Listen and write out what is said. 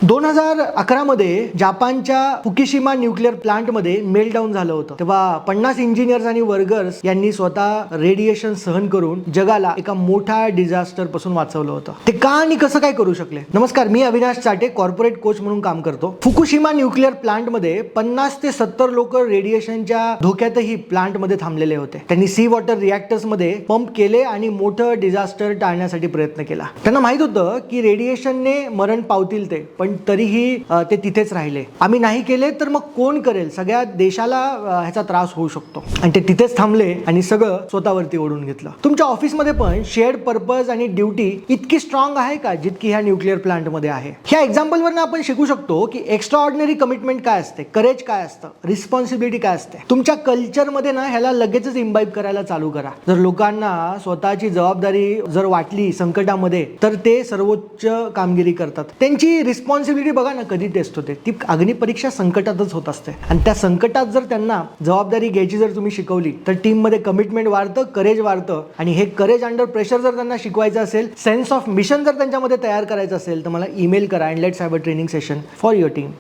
2011 मध्ये जपानच्या Fukushima nuclear plant मध्ये मेल्टडाऊन झालं होतं. तेव्हा 50 इंजिनियर्स आणि वर्कर्स यांनी स्वतः रेडिएशन सहन करून जगाला एका मोठ्या डिझास्टर पासून वाचवलं होतं. ते का आणि कसं काय करू शकले? नमस्कार, मी अविनाश चाटे, कॉर्पोरेट कोच म्हणून काम करतो. फुकुशिमा न्यूक्लिअर प्लांट मध्ये 50 ते 70 लोक रेडिएशनच्या धोक्यातही प्लांट मध्ये थांबलेले होते. त्यांनी सी वॉटर रिएक्टर्स मध्ये पंप केले आणि मोठं डिझास्टर टाळण्यासाठी प्रयत्न केला. त्यांना माहित होतं की रेडिएशनने मरण पावतील ते, पण तरीही ते तिथेच राहिले. आम्ही नाही केले तर मग कोण करेल? सगळ्या देशाला ह्याचा त्रास होऊ शकतो. आणि ते तिथेच थांबले आणि सगळं स्वतःवरती ओढून घेतलं. तुमच्या ऑफिसमध्ये पण शेअर्ड पर्पज आणि ड्युटी इतकी स्ट्रॉंग आहे का जितकी ह्या न्यूक्लिअर प्लांट मध्ये आहे? ह्या एक्झाम्पल वरनं आपण शिकू शकतो की एक्स्ट्रा ऑर्डिनरी कमिटमेंट काय असते, करेज काय असतं, रिस्पॉन्सिबिलिटी काय असते. तुमच्या कल्चरमध्ये ना ह्याला लगेचच इम्बाईब करायला चालू करा. जर लोकांना स्वतःची जबाबदारी जर वाटली संकटामध्ये, तर ते सर्वोच्च कामगिरी करतात. त्यांची रिस्पॉन्सिबिलिटी बघा ना कधी टेस्ट होते, ती अग्निपरीक्षा संकटातच होत असते. आणि त्या संकटात जर त्यांना जबाबदारी घ्यायची जर तुम्ही शिकवली, तर टीम मध्ये कमिटमेंट वाढतं, करेज वाढतं. आणि हे करेज अंडर प्रेशर जर त्यांना शिकवायचं असेल, सेन्स ऑफ मिशन जर त्यांच्यामध्ये तयार करायचं असेल, तर मला ईमेल करा and let's have a training session for your team.